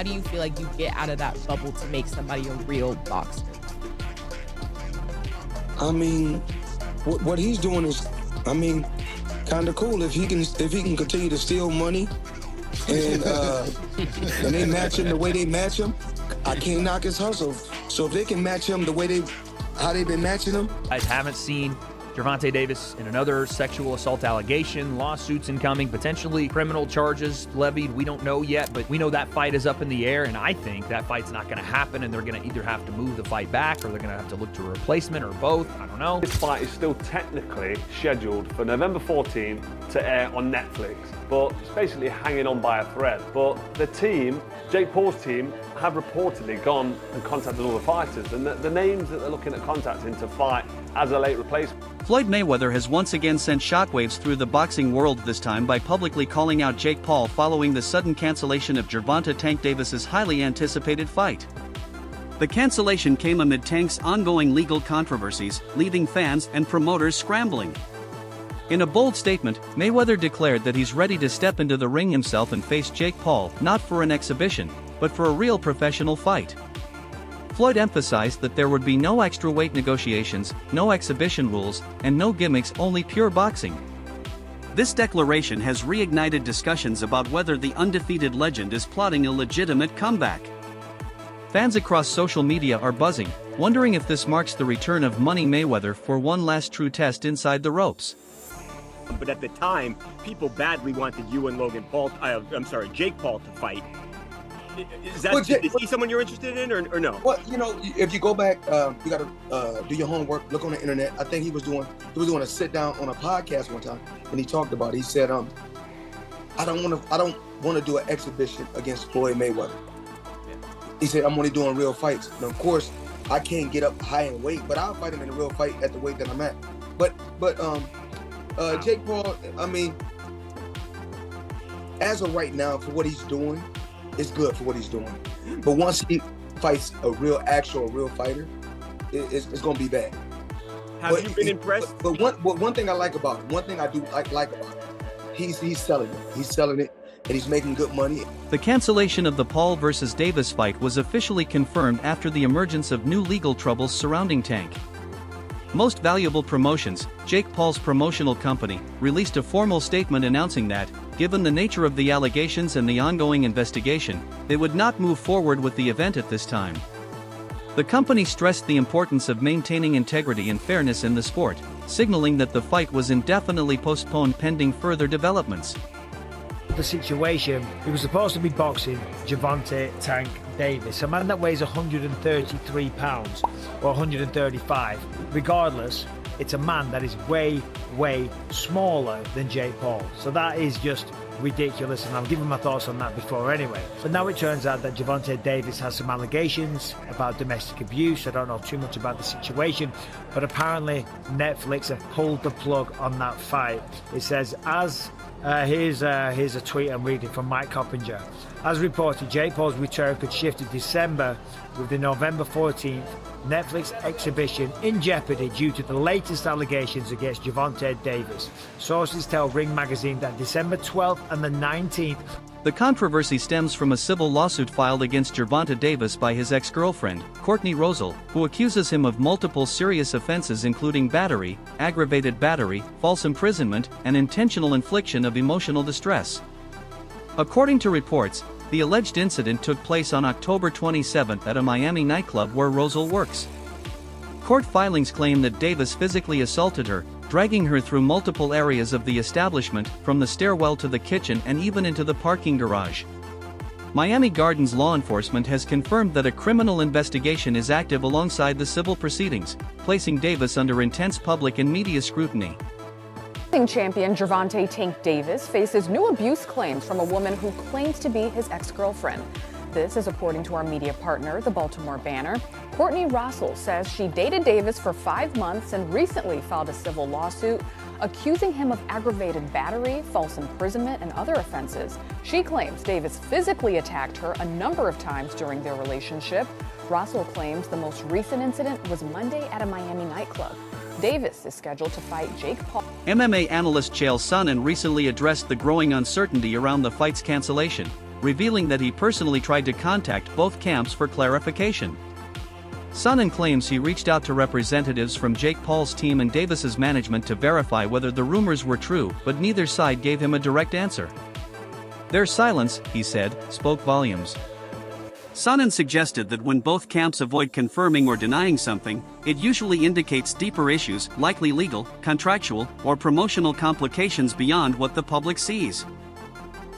how do you feel like you get out of that bubble to make somebody a real boxer? I mean, what he's doing is, I mean, kind of cool. If he can continue to steal money and they match him the way they match him, I can't knock his hustle. So if they can match him the way how they've been matching him. I haven't seen Gervonta Davis in another sexual assault allegation, lawsuits incoming, potentially criminal charges levied. We don't know yet, but we know that fight is up in the air, and I think that fight's not going to happen, and they're going to either have to move the fight back or they're going to have to look to a replacement or both. I don't know. This fight is still technically scheduled for November 14 to air on Netflix, but it's basically hanging on by a thread. But the team, Jake Paul's team, have reportedly gone and contacted all the fighters, and the names that they're looking at contacting to fight as a late replacement. Floyd Mayweather has once again sent shockwaves through the boxing world, this time by publicly calling out Jake Paul following the sudden cancellation of Gervonta Tank Davis's highly anticipated fight. The cancellation came amid Tank's ongoing legal controversies, leaving fans and promoters scrambling. In a bold statement, Mayweather declared that he's ready to step into the ring himself and face Jake Paul, not for an exhibition, but for a real professional fight. Floyd emphasized that there would be no extra weight negotiations, no exhibition rules, and no gimmicks, only pure boxing. This declaration has reignited discussions about whether the undefeated legend is plotting a legitimate comeback. Fans across social media are buzzing, wondering if this marks the return of Money Mayweather for one last true test inside the ropes. But at the time, people badly wanted you and Jake Paul to fight. Is he someone you're interested in, or no? Well, you know, if you go back, you gotta do your homework, look on the internet. I think he was doing a sit down on a podcast one time, and he talked about it. He said, I don't want to do an exhibition against Floyd Mayweather. He said, I'm only doing real fights. And of course, I can't get up high in weight, but I'll fight him in a real fight at the weight that I'm at. But Jake Paul, I mean, as of right now, for what he's doing, it's good for what he's doing. But once he fights a real fighter, it's going to be bad. Have you been impressed? But one thing I like about him, one thing I do like about him, he's selling it. He's selling it, and he's making good money. The cancellation of the Paul vs. Davis fight was officially confirmed after the emergence of new legal troubles surrounding Tank. Most Valuable Promotions, Jake Paul's promotional company, released a formal statement announcing that, given the nature of the allegations and the ongoing investigation, they would not move forward with the event at this time. The company stressed the importance of maintaining integrity and fairness in the sport, signaling that the fight was indefinitely postponed pending further developments. The situation, he was supposed to be boxing Gervonta Tank Davis, a man that weighs 133 pounds or 135. Regardless, it's a man that is way smaller than Jake Paul. So that is just ridiculous, and I've given my thoughts on that before anyway. But now it turns out that Gervonta Davis has some allegations about domestic abuse. I don't know too much about the situation, but apparently Netflix have pulled the plug on that fight. It says, here's a tweet I'm reading from Mike Coppinger. As reported, Jake Paul's return could shift to December, with the November 14th Netflix exhibition in jeopardy due to the latest allegations against Gervonta Davis. Sources tell Ring magazine that December 12th and the 19th. The controversy stems from a civil lawsuit filed against Gervonta Davis by his ex-girlfriend, Courtney Rosal, who accuses him of multiple serious offenses including battery, aggravated battery, false imprisonment, and intentional infliction of emotional distress. According to reports, the alleged incident took place on October 27 at a Miami nightclub where Rosal works. Court filings claim that Davis physically assaulted her, dragging her through multiple areas of the establishment, from the stairwell to the kitchen and even into the parking garage. Miami Gardens law enforcement has confirmed that a criminal investigation is active alongside the civil proceedings, placing Davis under intense public and media scrutiny. Champion Gervonta Tank Davis faces new abuse claims from a woman who claims to be his ex-girlfriend. This is according to our media partner, the Baltimore Banner. Courtney Russell says she dated Davis for 5 months and recently filed a civil lawsuit accusing him of aggravated battery, false imprisonment, and other offenses. She claims Davis physically attacked her a number of times during their relationship. Russell claims the most recent incident was Monday at a Miami nightclub. Davis is scheduled to fight Jake Paul. MMA analyst Chael Sonnen recently addressed the growing uncertainty around the fight's cancellation, revealing that he personally tried to contact both camps for clarification. Sonnen claims he reached out to representatives from Jake Paul's team and Davis's management to verify whether the rumors were true, but neither side gave him a direct answer. Their silence, he said, spoke volumes. Sonnen suggested that when both camps avoid confirming or denying something, it usually indicates deeper issues, likely legal, contractual, or promotional complications beyond what the public sees.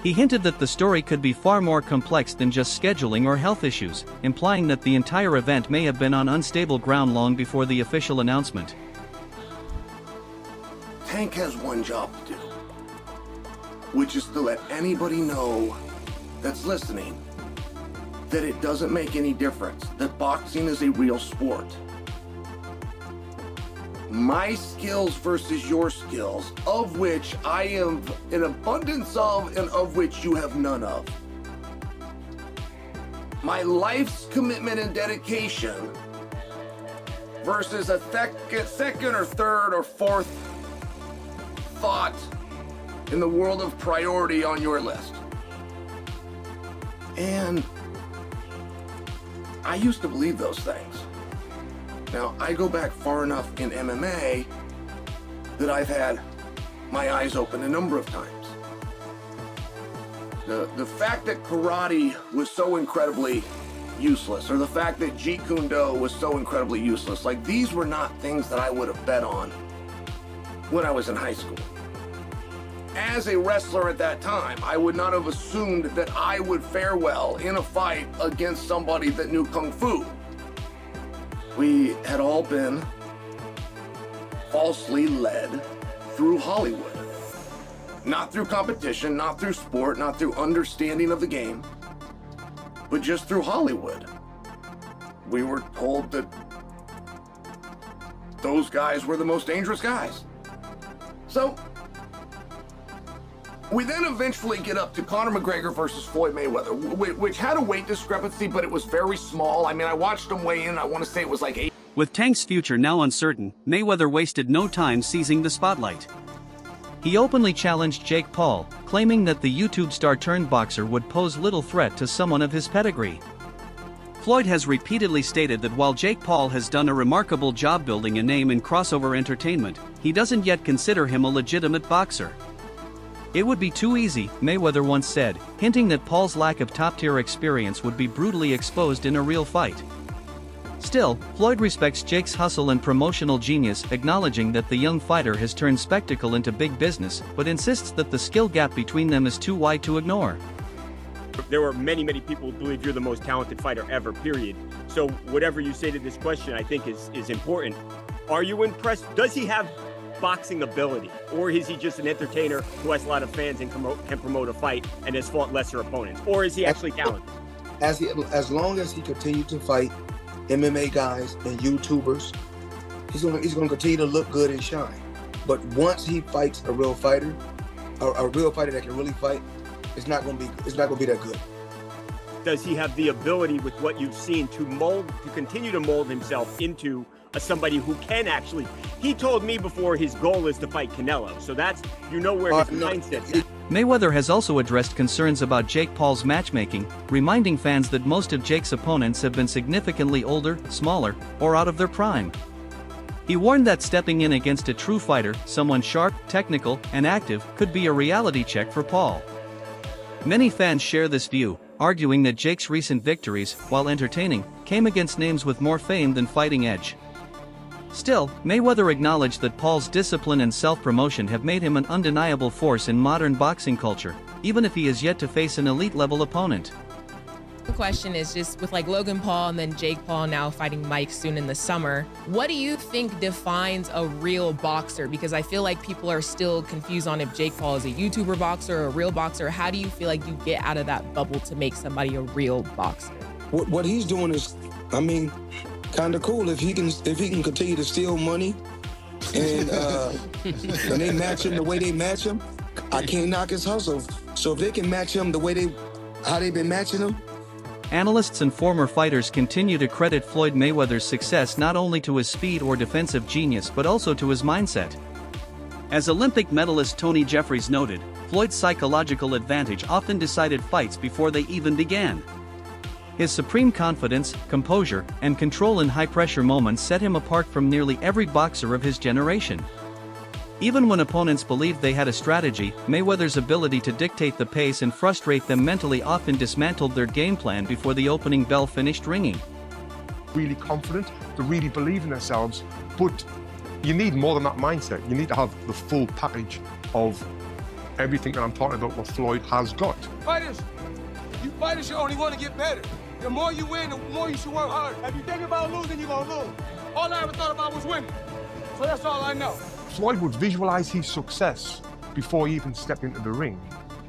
He hinted that the story could be far more complex than just scheduling or health issues, implying that the entire event may have been on unstable ground long before the official announcement. Tank has one job to do, which is to let anybody know that's listening that it doesn't make any difference, that boxing is a real sport. My skills versus your skills, of which I have an abundance of and of which you have none of. My life's commitment and dedication versus a second or third or fourth thought in the world of priority on your list. And I used to believe those things. Now, I go back far enough in MMA that I've had my eyes open a number of times. The fact that karate was so incredibly useless, or the fact that Jeet Kune Do was so incredibly useless, like these were not things that I would have bet on when I was in high school. As a wrestler at that time, I would not have assumed that I would fare well in a fight against somebody that knew Kung Fu. We had all been falsely led through Hollywood. Not through competition, not through sport, not through understanding of the game, but just through Hollywood. We were told that those guys were the most dangerous guys. So, we then eventually get up to Conor McGregor versus Floyd Mayweather, which had a weight discrepancy, but it was very small. I mean, I watched him weigh in, I want to say it was like 8. With Tank's future now uncertain, Mayweather wasted no time seizing the spotlight. He openly challenged Jake Paul, claiming that the YouTube star turned boxer would pose little threat to someone of his pedigree. Floyd has repeatedly stated that while Jake Paul has done a remarkable job building a name in crossover entertainment, he doesn't yet consider him a legitimate boxer. It would be too easy, Mayweather once said, hinting that Paul's lack of top-tier experience would be brutally exposed in a real fight. Still, Floyd respects Jake's hustle and promotional genius, acknowledging that the young fighter has turned spectacle into big business, but insists that the skill gap between them is too wide to ignore. There are many people who believe you're the most talented fighter ever, period. So whatever you say to this question, I think is important. Are you impressed? Does he have boxing ability, or is he just an entertainer who has a lot of fans and can promote a fight and has fought lesser opponents, or is he actually talented? As long as he continues to fight MMA guys and YouTubers, he's gonna continue to look good and shine. But once he fights a real fighter that can really fight, it's not gonna be that good. Does he have the ability, with what you've seen, to continue to mold himself into somebody who can actually? He told me before his goal is to fight Canelo, so that's, you know, where his mindset's at. Mayweather has also addressed concerns about Jake Paul's matchmaking, reminding fans that most of Jake's opponents have been significantly older, smaller, or out of their prime. He warned that stepping in against a true fighter, someone sharp, technical, and active, could be a reality check for Paul. Many fans share this view, arguing that Jake's recent victories, while entertaining, came against names with more fame than fighting edge. Still, Mayweather acknowledged that Paul's discipline and self-promotion have made him an undeniable force in modern boxing culture, even if he is yet to face an elite-level opponent. The question is just with like Logan Paul and then Jake Paul now fighting Mike soon in the summer, what do you think defines a real boxer? Because I feel like people are still confused on if Jake Paul is a YouTuber boxer or a real boxer. How do you feel like you get out of that bubble to make somebody a real boxer? What he's doing is, I mean, kind of cool if he can continue to steal money and they match him the way they match him. I can't knock his hustle. So if they can match him the way how they've been matching him. Analysts and former fighters continue to credit Floyd Mayweather's success not only to his speed or defensive genius but also to his mindset. As Olympic medalist Tony Jeffries noted, Floyd's psychological advantage often decided fights before they even began. His supreme confidence, composure, and control in high-pressure moments set him apart from nearly every boxer of his generation. Even when opponents believed they had a strategy, Mayweather's ability to dictate the pace and frustrate them mentally often dismantled their game plan before the opening bell finished ringing. Really confident, to really believe in themselves, but you need more than that mindset. You need to have the full package of everything that I'm talking about what Floyd has got. Fighters should only want to get better. The more you win, the more you should work hard. If you think about losing, you're gonna lose. All I ever thought about was winning. So that's all I know. Floyd would visualize his success before he even stepped into the ring.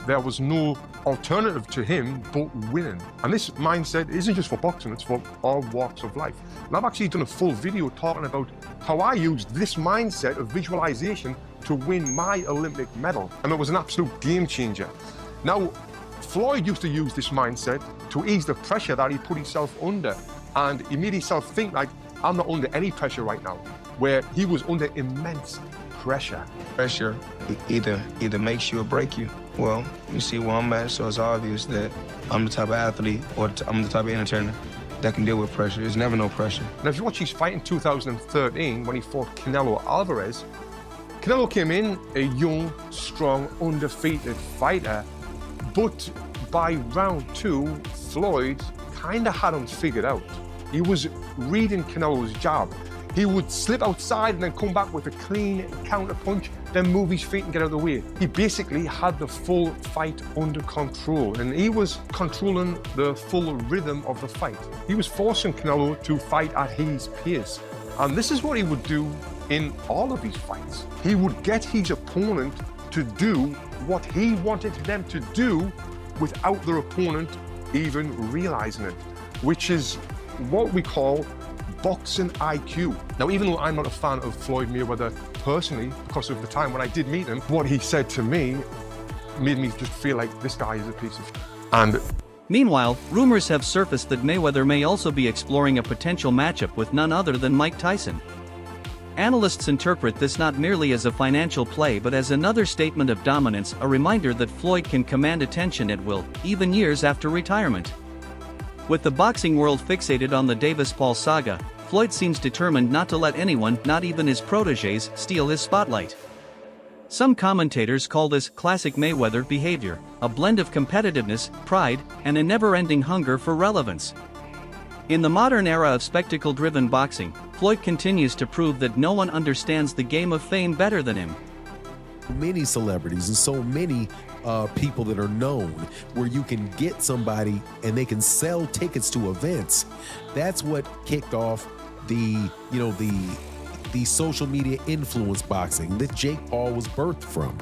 There was no alternative to him but winning. And this mindset isn't just for boxing, it's for all walks of life. And I've actually done a full video talking about how I used this mindset of visualization to win my Olympic medal. And it was an absolute game changer. Now, Floyd used to use this mindset to ease the pressure that he put himself under. And he made himself think like, I'm not under any pressure right now, where he was under immense pressure. Pressure either makes you or break you. Well, you see where I'm at, so it's obvious that I'm the type of athlete or I'm the type of entertainer that can deal with pressure. There's never no pressure. Now, if you watch his fight in 2013 when he fought Canelo Alvarez, Canelo came in a young, strong, undefeated fighter, but by round 2, Floyd kind of had him figured out. He was reading Canelo's jab. He would slip outside and then come back with a clean counter punch, then move his feet and get out of the way. He basically had the full fight under control, and he was controlling the full rhythm of the fight. He was forcing Canelo to fight at his pace. And this is what he would do in all of his fights. He would get his opponent to do what he wanted them to do without their opponent even realizing it, which is what we call boxing IQ. Now, even though I'm not a fan of Floyd Mayweather personally, because of the time when I did meet him, what he said to me made me just feel like this guy is a piece of shit. And meanwhile, rumors have surfaced that Mayweather may also be exploring a potential matchup with none other than Mike Tyson. Analysts interpret this not merely as a financial play but as another statement of dominance, a reminder that Floyd can command attention at will, even years after retirement. With the boxing world fixated on the Davis-Paul saga, Floyd seems determined not to let anyone, not even his protégés, steal his spotlight. Some commentators call this classic Mayweather behavior, a blend of competitiveness, pride, and a never-ending hunger for relevance. In the modern era of spectacle-driven boxing, Floyd continues to prove that no one understands the game of fame better than him. Many celebrities and so many people that are known where you can get somebody and they can sell tickets to events. That's what kicked off the social media influence boxing that Jake Paul was birthed from.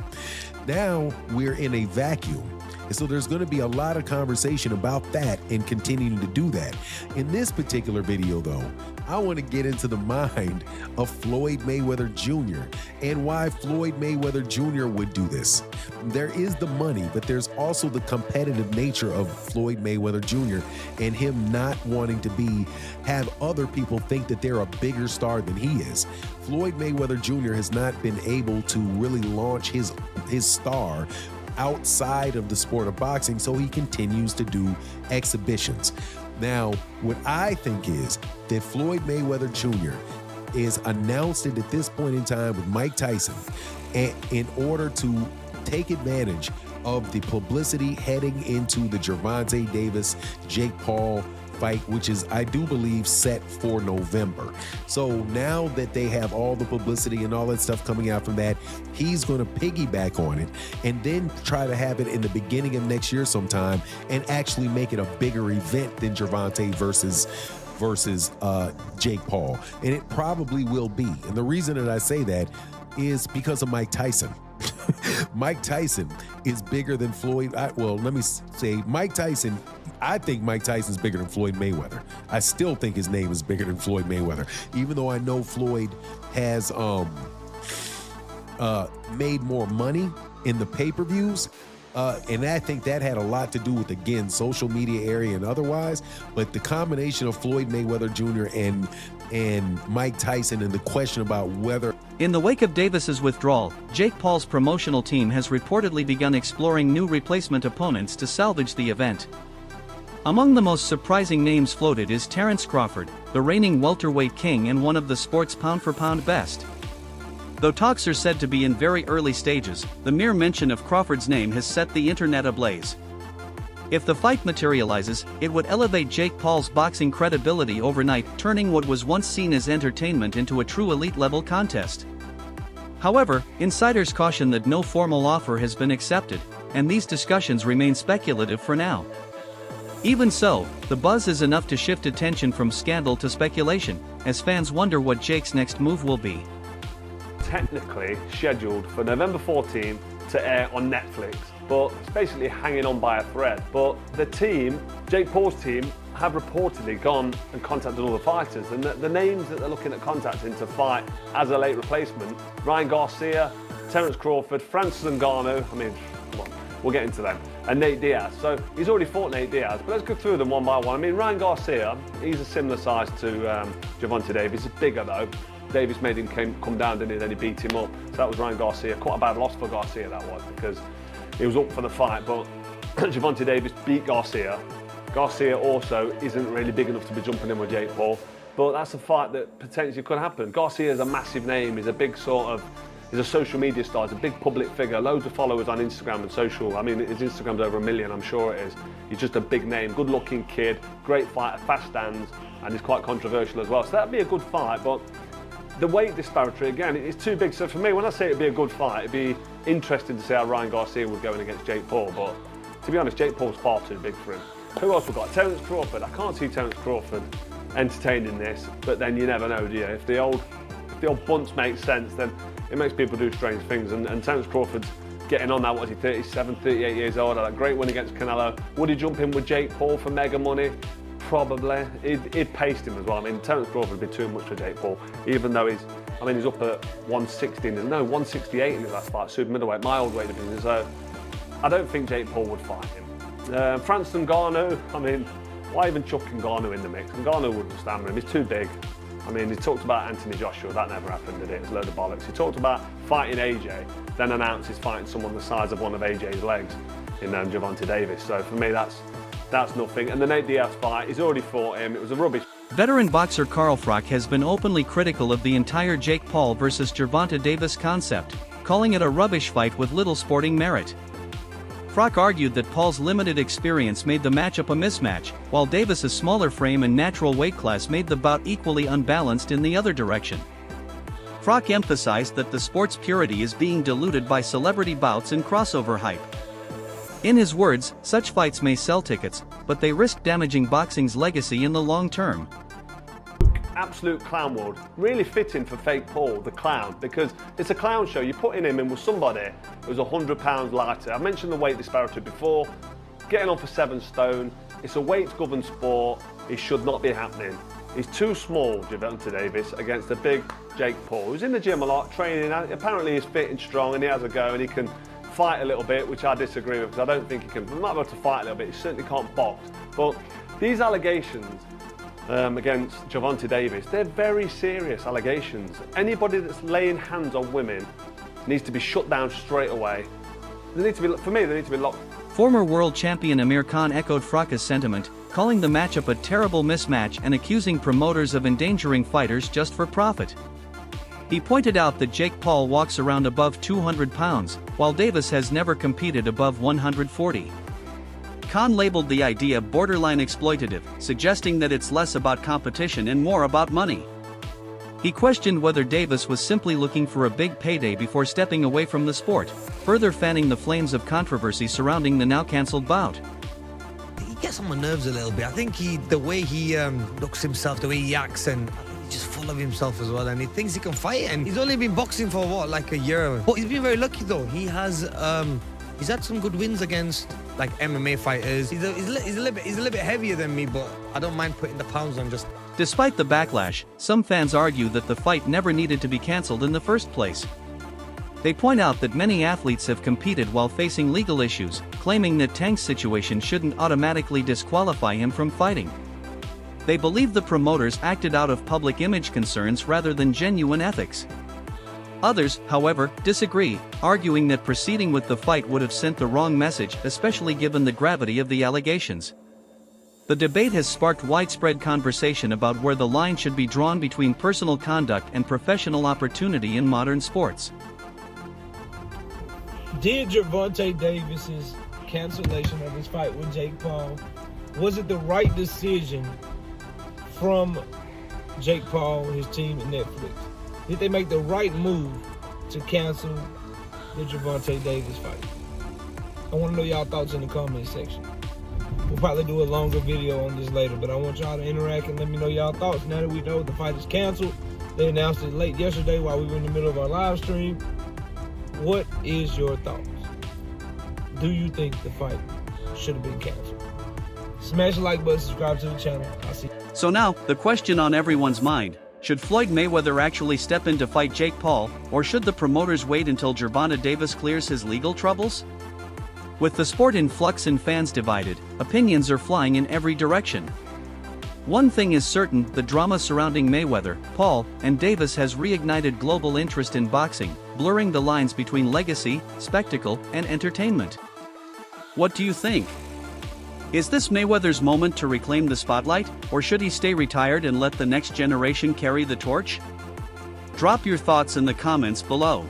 Now we're in a vacuum. And so there's going to be a lot of conversation about that and continuing to do that. In this particular video, though, I want to get into the mind of Floyd Mayweather Jr. and why Floyd Mayweather Jr. would do this. There is the money, but there's also the competitive nature of Floyd Mayweather Jr. and him not wanting to have other people think that they're a bigger star than he is. Floyd Mayweather Jr. has not been able to really launch his star outside of the sport of boxing, so he continues to do exhibitions. Now, what I think is that Floyd Mayweather Jr. is announced it at this point in time with Mike Tyson in order to take advantage of the publicity heading into the Gervonta Davis, Jake Paul fight, which is, I do believe, set for November. So now that they have all the publicity and all that stuff coming out from that, he's going to piggyback on it and then try to have it in the beginning of next year sometime and actually make it a bigger event than Gervonta versus Jake Paul. And it probably will be. And the reason that I say that is because of Mike Tyson. Mike Tyson is bigger than Floyd. Let me say Mike Tyson. I think Mike Tyson's bigger than Floyd Mayweather. I still think his name is bigger than Floyd Mayweather, even though I know Floyd has made more money in the pay-per-views. And I think that had a lot to do with, again, social media area and otherwise. But the combination of Floyd Mayweather Jr. and Mike Tyson and the question about whether... In the wake of Davis's withdrawal, Jake Paul's promotional team has reportedly begun exploring new replacement opponents to salvage the event. Among the most surprising names floated is Terrence Crawford, the reigning welterweight king and one of the sport's pound-for-pound best. Though talks are said to be in very early stages, the mere mention of Crawford's name has set the internet ablaze. If the fight materializes, it would elevate Jake Paul's boxing credibility overnight, turning what was once seen as entertainment into a true elite-level contest. However, insiders caution that no formal offer has been accepted, and these discussions remain speculative for now. Even so, the buzz is enough to shift attention from scandal to speculation, as fans wonder what Jake's next move will be. Technically scheduled for November 14 to air on Netflix, but it's basically hanging on by a thread. But the team, Jake Paul's team, have reportedly gone and contacted all the fighters, and the names that they're looking at contacting to fight as a late replacement: Ryan Garcia, Terrence Crawford, Francis Ngannou, I mean, come on, we'll get into them, and Nate Diaz. So he's already fought Nate Diaz, but let's go through them one by one. I mean, Ryan Garcia, he's a similar size to Gervonta Davis. He's bigger though. Davis made him come down, didn't he? Then he beat him up. So that was Ryan Garcia. Quite a bad loss for Garcia, that was, because he was up for the fight, but Gervonta Davis beat Garcia. Garcia also isn't really big enough to be jumping in with Jake Paul, but that's a fight that potentially could happen. Garcia is a massive name. He's a big he's a social media star. He's a big public figure. Loads of followers on Instagram and social. I mean, his Instagram's over 1 million, I'm sure it is. He's just a big name, good-looking kid, great fighter, fast stands, and he's quite controversial as well. So that'd be a good fight, but the weight disparity, again, it's too big. So for me, when I say it'd be a good fight, it'd be interesting to see how Ryan Garcia would go in against Jake Paul. But to be honest, Jake Paul's far too big for him. Who else we got? Terrence Crawford. I can't see Terrence Crawford entertaining this, but then you never know, do you? If the old bunts make sense, then it makes people do strange things. And Terrence Crawford's getting on now, what is he, 37, 38 years old, had a great win against Canelo. Would he jump in with Jake Paul for mega money? Probably. He'd paced him as well. I mean, Terrence Crawford would be too much for Jake Paul, even though he's up at 168 in his last fight, super middleweight, my old weight division. So I don't think Jake Paul would fight him. Francis Ngannou, I mean, why even chuck Ngannou in the mix? Ngannou wouldn't stand with him, he's too big. I mean, he talked about Anthony Joshua, that never happened, did it? It's a load of bollocks. He talked about fighting AJ, then announced he's fighting someone the size of one of AJ's legs in Gervonta Davis. So for me, that's nothing. And the Nate Diaz fight, he's already fought him, it was a rubbish. Veteran boxer Carl Froch has been openly critical of the entire Jake Paul versus Gervonta Davis concept, calling it a rubbish fight with little sporting merit. Froch argued that Paul's limited experience made the matchup a mismatch, while Davis's smaller frame and natural weight class made the bout equally unbalanced in the other direction. Froch emphasized that the sport's purity is being diluted by celebrity bouts and crossover hype. In his words, such fights may sell tickets, but they risk damaging boxing's legacy in the long term. Absolute clown world, really fitting for fake Paul, the clown, because it's a clown show. You're putting him in with somebody who's 100 pounds lighter. I mentioned the weight disparity before, getting on for 7 stone. It's a weight-governed sport. It should not be happening. He's too small, Gervonta Davis, against a big Jake Paul, who's in the gym a lot, training. Apparently he's fit and strong and he has a go and he can fight a little bit, which I disagree with, because I don't think he can. He might be able to fight a little bit, he certainly can't box. But these allegations against Gervonta Davis, they're very serious allegations. Anybody that's laying hands on women needs to be shut down straight away. They need to be, for me, they need to be locked. Former world champion Amir Khan echoed Froch's sentiment, calling the matchup a terrible mismatch and accusing promoters of endangering fighters just for profit. He pointed out that Jake Paul walks around above 200 pounds, while Davis has never competed above 140. Khan labeled the idea borderline exploitative, suggesting that it's less about competition and more about money. He questioned whether Davis was simply looking for a big payday before stepping away from the sport, further fanning the flames of controversy surrounding the now-cancelled bout. He gets on my nerves a little bit. I think the way he looks himself, the way he acts, and I think he's just full of himself as well, and he thinks he can fight, and he's only been boxing for what, like a year? But he's been very lucky though. He has he's had some good wins against like MMA fighters. He's a little bit heavier than me, but I don't mind putting the pounds on. Just despite the backlash, some fans argue that the fight never needed to be cancelled in the first place. They point out that many athletes have competed while facing legal issues, claiming that Tank's situation shouldn't automatically disqualify him from fighting. They believe the promoters acted out of public image concerns rather than genuine ethics. Others, however, disagree, arguing that proceeding with the fight would have sent the wrong message, especially given the gravity of the allegations. The debate has sparked widespread conversation about where the line should be drawn between personal conduct and professional opportunity in modern sports. Did Gervonta Davis's cancellation of his fight with Jake Paul, was it the right decision from Jake Paul, his team, and Netflix? Did they make the right move to cancel the Gervonta Davis fight? I want to know y'all thoughts in the comment section. We'll probably do a longer video on this later, but I want y'all to interact and let me know y'all thoughts. Now that we know the fight is canceled, they announced it late yesterday while we were in the middle of our live stream. What is your thoughts? Do you think the fight should have been canceled? Smash the like button, subscribe to the channel. I'll see you. So now, the question on everyone's mind: should Floyd Mayweather actually step in to fight Jake Paul, or should the promoters wait until Gervonta Davis clears his legal troubles? With the sport in flux and fans divided, opinions are flying in every direction. One thing is certain: the drama surrounding Mayweather, Paul, and Davis has reignited global interest in boxing, blurring the lines between legacy, spectacle, and entertainment. What do you think? Is this Mayweather's moment to reclaim the spotlight, or should he stay retired and let the next generation carry the torch? Drop your thoughts in the comments below.